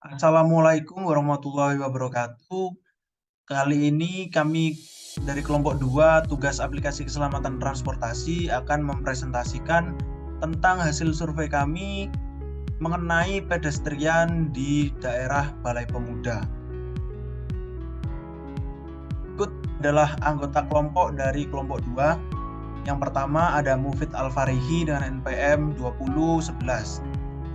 Assalamualaikum warahmatullahi wabarakatuh. Kali ini kami dari kelompok 2 tugas aplikasi keselamatan transportasi akan mempresentasikan tentang hasil survei kami mengenai pedestrian di daerah Balai Pemuda. Berikut adalah anggota kelompok dari kelompok 2. Yang pertama ada Mufid Alfarihi dengan NPM 2011.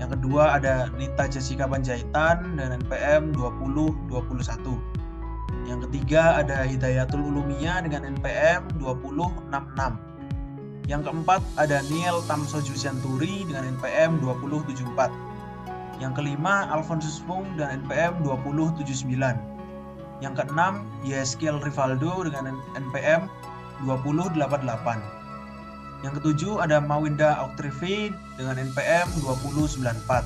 Yang kedua ada Nita Jessica Panjaitan dengan NPM 2021. Yang ketiga ada Hidayatul Ulumiyah dengan NPM 2066. Yang keempat ada Niel Tamso Jusianturi dengan NPM 2074. Yang kelima Alfonsus Fung dengan NPM 2079. Yang keenam Yeskiel Rivaldo dengan NPM 2088. Yang ketujuh ada Mawinda Oktrivi dengan NPM 2094.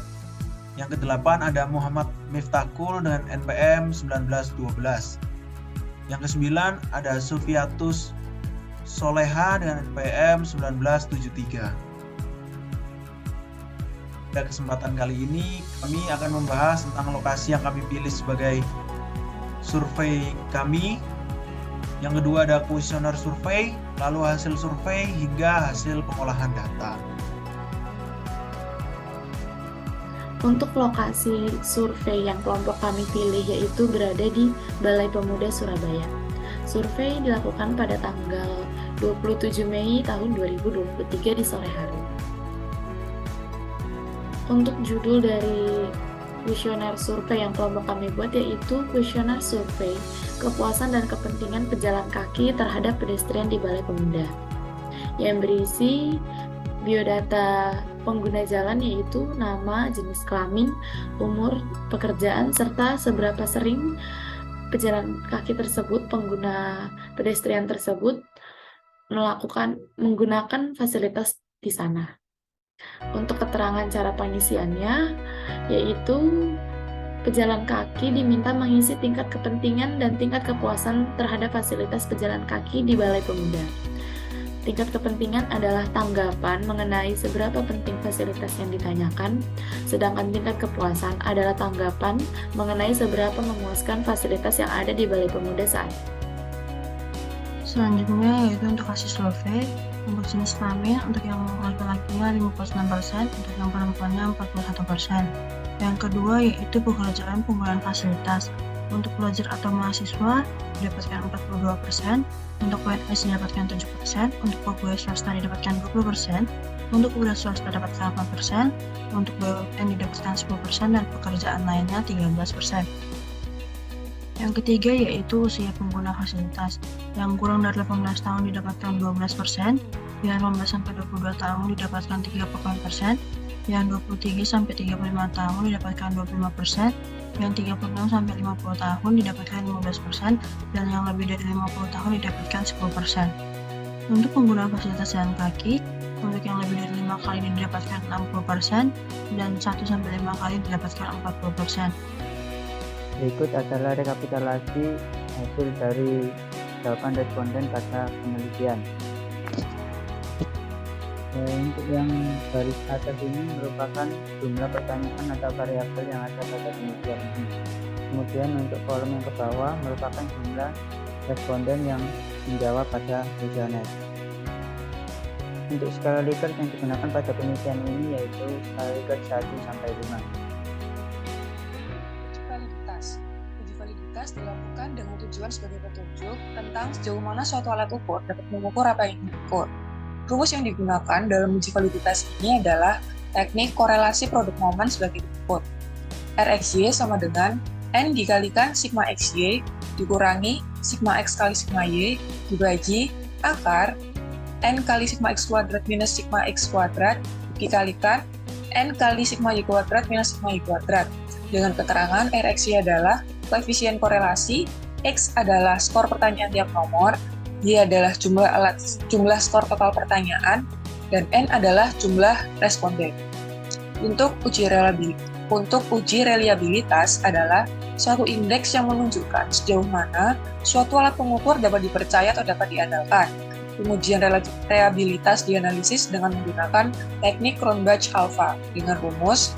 Yang kedelapan ada Muhammad Miftakul dengan NPM 1912. Yang kesembilan ada Sufiatus Soleha dengan NPM 1973. Pada kesempatan kali ini kami akan membahas tentang lokasi yang kami pilih sebagai survei kami. Yang kedua ada kuesioner survei, lalu hasil survei hingga hasil pengolahan data. Untuk lokasi survei yang kelompok kami pilih yaitu berada di Balai Pemuda Surabaya. Survei dilakukan pada tanggal 27 Mei tahun 2023 di sore hari. Untuk judul dari kuesioner survei yang kelompok kami buat yaitu kuesioner survei kepuasan dan kepentingan pejalan kaki terhadap pedestrian di Balai Pemuda, yang berisi biodata pengguna jalan yaitu nama, jenis kelamin, umur, pekerjaan, serta seberapa sering pejalan kaki tersebut, pengguna pedestrian tersebut menggunakan fasilitas di sana. Untuk keterangan cara pengisiannya yaitu pejalan kaki diminta mengisi tingkat kepentingan dan tingkat kepuasan terhadap fasilitas pejalan kaki di Balai Pemuda. Tingkat kepentingan adalah tanggapan mengenai seberapa penting fasilitas yang ditanyakan, sedangkan tingkat kepuasan adalah tanggapan mengenai seberapa memuaskan fasilitas yang ada di Balai Pemuda saat ini. Selanjutnya yaitu untuk hasil survei. Untuk jenis kelamin, untuk yang laki-lakinya 56%, untuk yang perempuannya 41%. Yang kedua yaitu pekerjaan penggunaan fasilitas. Untuk pelajar atau mahasiswa didapatkan 42%, untuk PNS didapatkan 7%, untuk pegawai swasta didapatkan 20%, untuk wira swasta didapatkan 8%, untuk BUMN didapatkan 10%, dan pekerjaan lainnya 13%. Yang ketiga yaitu usia pengguna fasilitas. Yang kurang dari 18 tahun didapatkan 12%, yang 18-22 tahun didapatkan 30%, yang 23-35 tahun didapatkan 25%, yang 36-50 tahun didapatkan 15%, dan yang lebih dari 50 tahun didapatkan 10%. Untuk pengguna fasilitas jalan kaki, untuk yang lebih dari 5 kali didapatkan 60%, dan 1-5 kali didapatkan 40%. Berikut adalah rekapitulasi hasil dari jawaban responden pada penelitian. Untuk yang garis atas ini merupakan jumlah pertanyaan atau variabel yang ada pada penelitian ini. Kemudian untuk kolom yang ke bawah merupakan jumlah responden yang menjawab pada kuesioner. Untuk skala Likert yang digunakan pada penelitian ini yaitu skala Likert 1-5. Uji validitas dilakukan dengan tujuan sebagai petunjuk tentang sejauh mana suatu alat ukur dapat mengukur apa yang diukur. Rumus yang digunakan dalam uji validitas ini adalah teknik korelasi produk momen sebagai input. RxY sama dengan N dikalikan sigma XY dikurangi sigma X kali sigma Y dibagi akar N kali sigma X kuadrat minus sigma X kuadrat dikalikan N kali sigma Y kuadrat minus sigma Y kuadrat. Dengan keterangan RxY adalah koefisien korelasi, X adalah skor pertanyaan tiap nomor, Y adalah jumlah skor total pertanyaan, dan N adalah jumlah responden. Untuk uji reliabilitas adalah suatu indeks yang menunjukkan sejauh mana suatu alat pengukur dapat dipercaya atau dapat diandalkan. Pengujian reliabilitas dianalisis dengan menggunakan teknik Cronbach alpha dengan rumus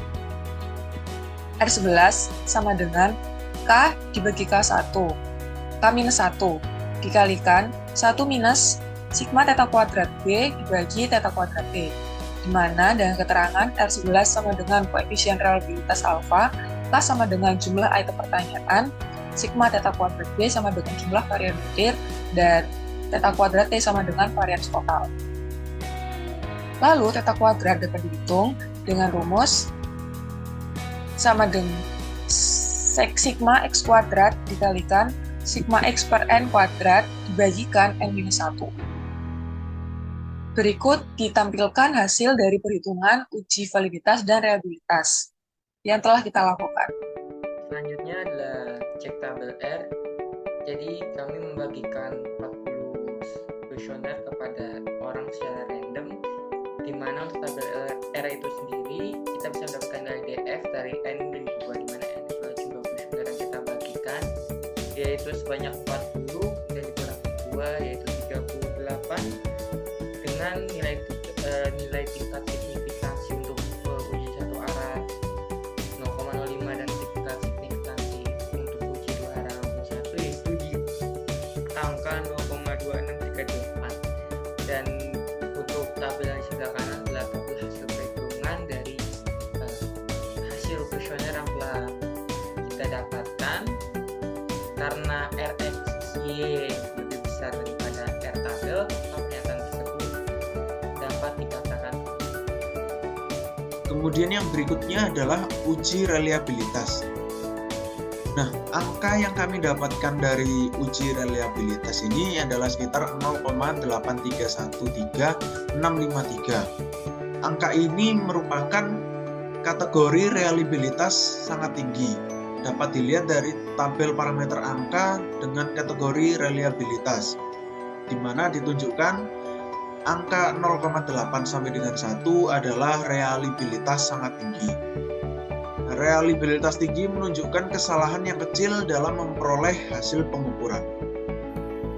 R11 sama dengan K dibagi K1, K-1, dikalikan 1 minus sigma theta kuadrat B dibagi theta kuadrat T, di mana dengan keterangan R11 sama dengan koefisien reliabilitas alfa, K sama dengan jumlah item pertanyaan, sigma theta kuadrat B sama dengan jumlah varian butir, dan theta kuadrat T sama dengan varian total. Lalu theta kuadrat dapat dihitung dengan rumus sama dengan sigma x kuadrat dikalikan sigma x per n kuadrat dibagikan n-1. Berikut ditampilkan hasil dari perhitungan uji validitas dan reliabilitas yang telah kita lakukan. Selanjutnya adalah cek tabel R. Jadi kami membagikan 40 kuesioner kepada orang secara random, di mana untuk tabel R itu sendiri kita bisa mendapatkan LDF dari N dan 2, di mana N adalah jumlah kuesioner yang kita bagikan, yaitu sebanyak 40 dan dikurangi 2 yaitu 38, dengan nilai tingkat signifikansi untuk uji satu arah 0,05 dan tingkat signifikansi untuk uji dua arah 0,1 yaitu di angka 0,2638. Dan untuk tabel yang sebelah kanan adalah tabel hasil perhitungan dari hasil kuesioner yang telah kita dapatkan. Karena RXY lebih besar daripada R tabel, pernyataan tersebut dapat dikatakan. Kemudian yang berikutnya adalah uji reliabilitas. Nah, angka yang kami dapatkan dari uji reliabilitas ini adalah sekitar 0,8313653. Angka ini merupakan kategori reliabilitas sangat tinggi. Dapat dilihat dari tabel parameter angka dengan kategori reliabilitas, di mana ditunjukkan angka 0,8 sampai dengan 1 adalah reliabilitas sangat tinggi. Reliabilitas tinggi menunjukkan kesalahan yang kecil dalam memperoleh hasil pengukuran.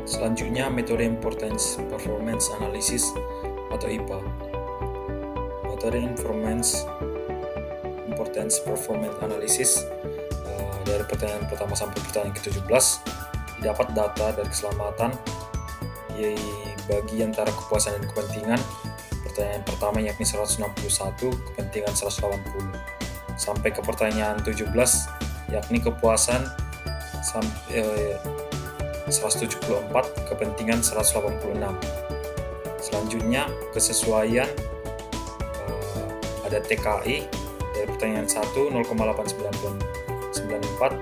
Selanjutnya, metode Importance Performance Analysis atau IPA. Metode Importance Performance Analysis dari pertanyaan pertama sampai pertanyaan ke-17 didapat data dari keselamatan bagi antara kepuasan dan kepentingan. Pertanyaan pertama yakni 161, kepentingan 180, sampai ke pertanyaan 17 yakni kepuasan 174, kepentingan 186. Selanjutnya kesesuaian ada TKI dari pertanyaan 1 0,894,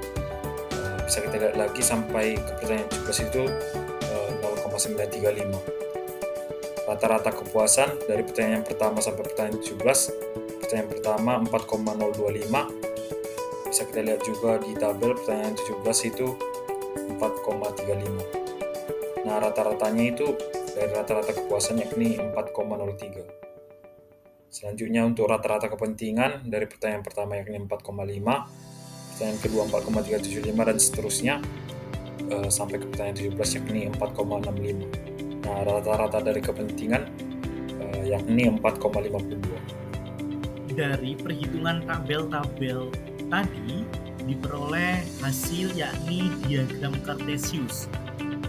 bisa kita lihat lagi sampai ke pertanyaan 17 itu 0,935. Rata-rata kepuasan dari pertanyaan pertama sampai pertanyaan 17, pertanyaan pertama 4,025, bisa kita lihat juga di tabel pertanyaan 17 itu 4,35. Nah, rata-ratanya itu dari rata-rata kepuasan yakni 4,03. Selanjutnya untuk rata-rata kepentingan dari pertanyaan pertama yakni 4,5, pertanyaan kedua 4,375 dan seterusnya sampai ke pertanyaan 17 yakni 4,65. Nah, rata-rata dari kepentingan yakni 4,52. Dari perhitungan tabel-tabel tadi diperoleh hasil yakni diagram Cartesius.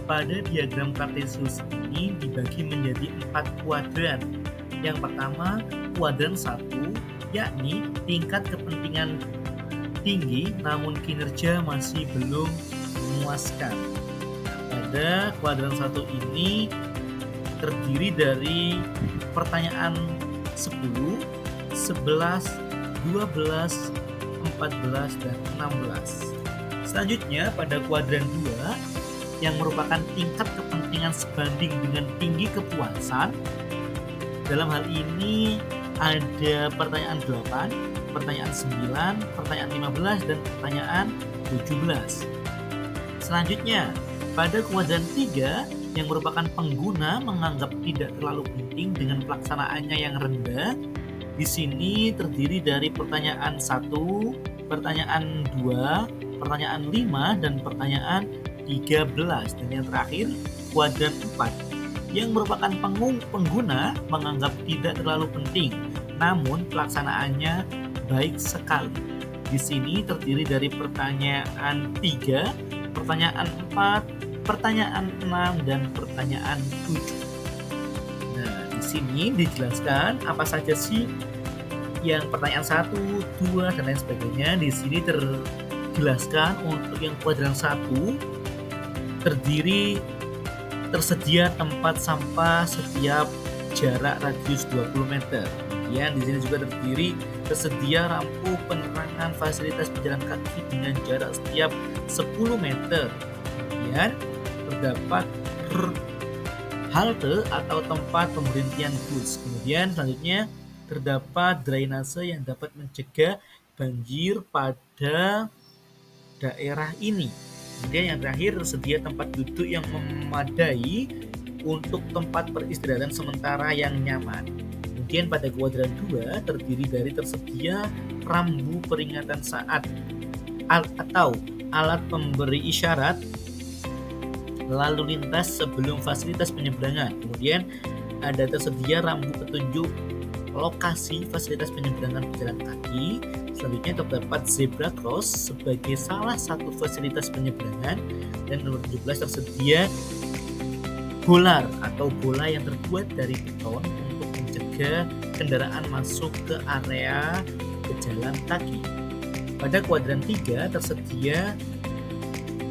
Pada diagram Cartesius ini dibagi menjadi 4 kuadran. Yang pertama, kuadran 1 yakni tingkat kepentingan tinggi namun kinerja masih belum memuaskan. Pada kuadran 1 ini terdiri dari pertanyaan 10, 11, 12, 14, dan 16. Selanjutnya pada kuadran 2 yang merupakan tingkat kepentingan sebanding dengan tinggi kepuasan. Dalam hal ini ada pertanyaan 8, pertanyaan 9, pertanyaan 15, dan pertanyaan 17. Selanjutnya, pada kuadran 3 yang merupakan pengguna menganggap tidak terlalu penting dengan pelaksanaannya yang rendah. Di sini terdiri dari pertanyaan 1, pertanyaan 2, pertanyaan 5, dan pertanyaan 13. Dan yang terakhir, kuadran 4 yang merupakan pengguna menganggap tidak terlalu penting, namun pelaksanaannya baik sekali. Di sini terdiri dari pertanyaan 3, pertanyaan 4, pertanyaan 6, dan pertanyaan 7. Nah, di sini dijelaskan apa saja sih yang pertanyaan 1, 2, dan lain sebagainya. Di sini terjelaskan untuk yang kuadran 1 tersedia tempat sampah setiap jarak radius 20 meter. Kemudian di sini juga tersedia lampu penerangan fasilitas pejalan kaki dengan jarak setiap 10 meter. Kemudian terdapat halte atau tempat pemberhentian bus. Kemudian selanjutnya terdapat drainase yang dapat mencegah banjir pada daerah ini. Kemudian yang terakhir tersedia tempat duduk yang memadai untuk tempat peristirahatan sementara yang nyaman. Kemudian pada kuadran 2 terdiri dari tersedia rambu peringatan saat atau alat pemberi isyarat lalu lintas sebelum fasilitas penyeberangan. Kemudian ada tersedia rambu petunjuk lokasi fasilitas penyeberangan pejalan kaki. Selanjutnya terdapat zebra cross sebagai salah satu fasilitas penyeberangan. Dan nomor 17 tersedia bolar atau bola yang terbuat dari beton untuk mencegah kendaraan masuk ke area pejalan kaki. Pada kuadran 3 tersedia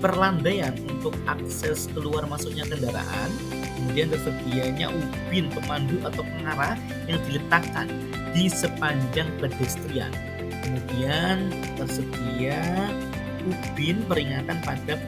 perlandaian untuk akses keluar masuknya kendaraan. Kemudian tersedianya ubin pemandu atau pengarah yang diletakkan di sepanjang pedestrian. Kemudian tersedia ubin peringatan pada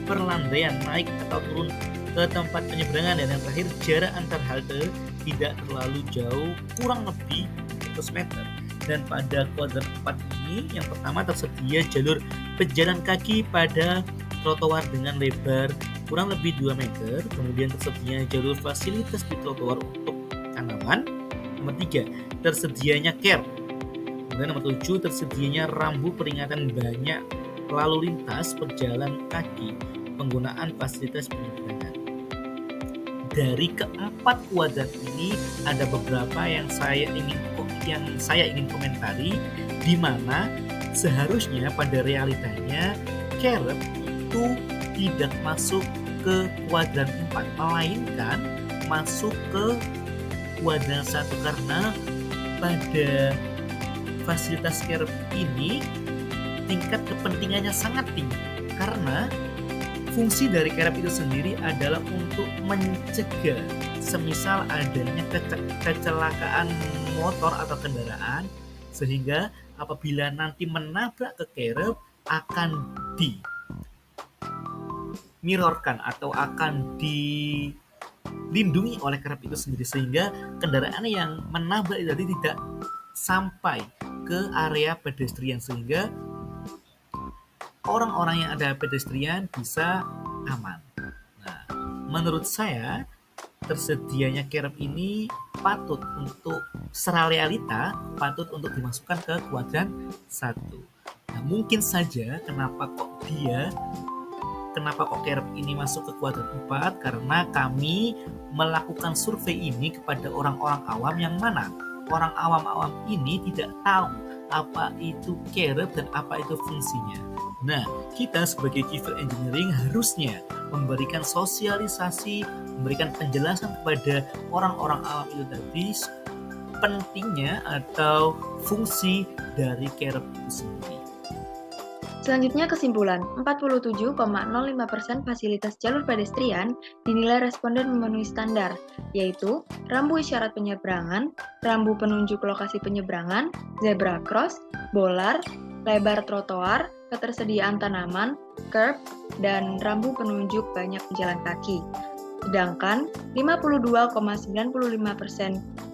perlandaian naik atau turun ke tempat penyeberangan. Dan yang terakhir, jarak antar halte tidak terlalu jauh, kurang lebih 100 meter. Dan pada kuadran 4 ini, yang pertama tersedia jalur pejalan kaki pada trotoar dengan lebar kurang lebih 2 meter. Kemudian tersedia jalur fasilitas di trotoar untuk tanaman. Nomor 3, tersedianya curb. Kemudian nomor 7, tersedianya rambu peringatan banyak lalu lintas pejalan kaki, penggunaan fasilitas penyeberangan. Dari keempat kuadran ini ada beberapa yang saya ingin komentari, di mana seharusnya pada realitanya curb itu tidak masuk ke kuadran 4, melainkan masuk ke kuadran 1 karena pada fasilitas curb ini tingkat kepentingannya sangat tinggi, karena fungsi dari curb itu sendiri adalah untuk mencegah semisal adanya kecelakaan motor atau kendaraan, sehingga apabila nanti menabrak ke curb akan mirrorkan atau akan dilindungi oleh curb itu sendiri, sehingga kendaraan yang menabrak itu tadi tidak sampai ke area pedestrian, sehingga orang-orang yang ada pedestrian bisa aman. Nah, menurut saya tersedianya curb ini patut untuk secara realita patut untuk dimasukkan ke kuadran 1. Nah, mungkin saja kenapa kok curb ini masuk ke kuadran 4, karena kami melakukan survei ini kepada orang-orang awam, yang mana orang awam ini tidak tahu apa itu curb dan apa itu fungsinya. Nah, kita sebagai civil engineering harusnya memberikan sosialisasi, memberikan penjelasan kepada orang-orang awam itu tadi pentingnya atau fungsi dari curb itu sendiri. Selanjutnya kesimpulan, 47,05% fasilitas jalur pedestrian dinilai responden memenuhi standar, yaitu rambu isyarat penyeberangan, rambu penunjuk lokasi penyeberangan, zebra cross, bolar, lebar trotoar, ketersediaan tanaman, curb, dan rambu penunjuk banyak pejalan kaki. Sedangkan 52,95%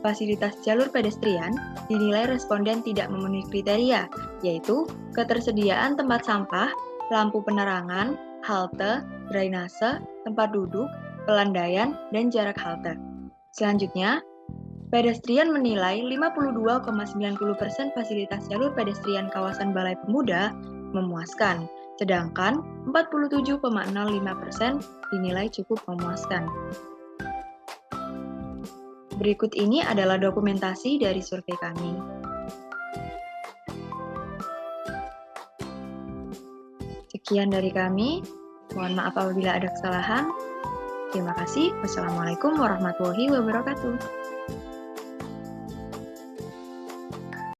fasilitas jalur pedestrian dinilai responden tidak memenuhi kriteria, yaitu ketersediaan tempat sampah, lampu penerangan, halte, drainase, tempat duduk, pelandaian, dan jarak halte. Selanjutnya, pedestrian menilai 52,90% fasilitas jalur pedestrian kawasan Balai Pemuda memuaskan, sedangkan 47,05% dinilai cukup memuaskan. Berikut ini adalah dokumentasi dari survei kami. Sekian dari kami. Mohon maaf apabila ada kesalahan. Terima kasih. Wassalamualaikum warahmatullahi wabarakatuh.